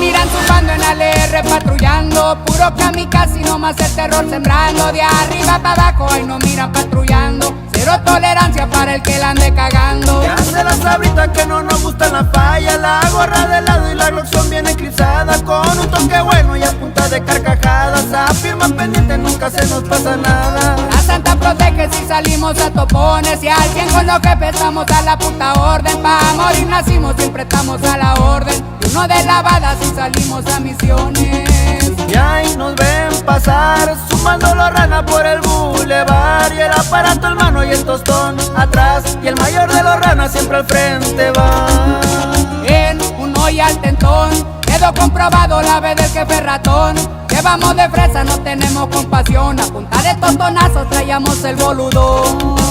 miran zumbando en ALR patrullando, puro kamikaze y no más el terror sembrando. De arriba para abajo ahí no miran patrullando, cero tolerancia para el que la ande cagando. Ya se la sabrita que no nos gusta la falla, la gorra de lado y la Glock son bien eclipsadas, con un toque bueno y a punta de carcajadas, afirma pendiente nunca se nos pasa nada. La santa protege si salimos a topones, y al 100 con los jefes estamos a la puta orden. Pa' morir nacimos, siempre estamos a la orden, y uno de lavada si salimos a misiones. Y ahí nos ven pasar, sumando los ranas por el bulevar, y el aparato en mano y el tostón atrás, y el mayor de los ranas siempre al frente va. En uno y al tentón, quedó comprobado la vez del jefe ratón, que vamos de fresa, no tenemos compasión, a punta de tostonazos traíamos el boludón.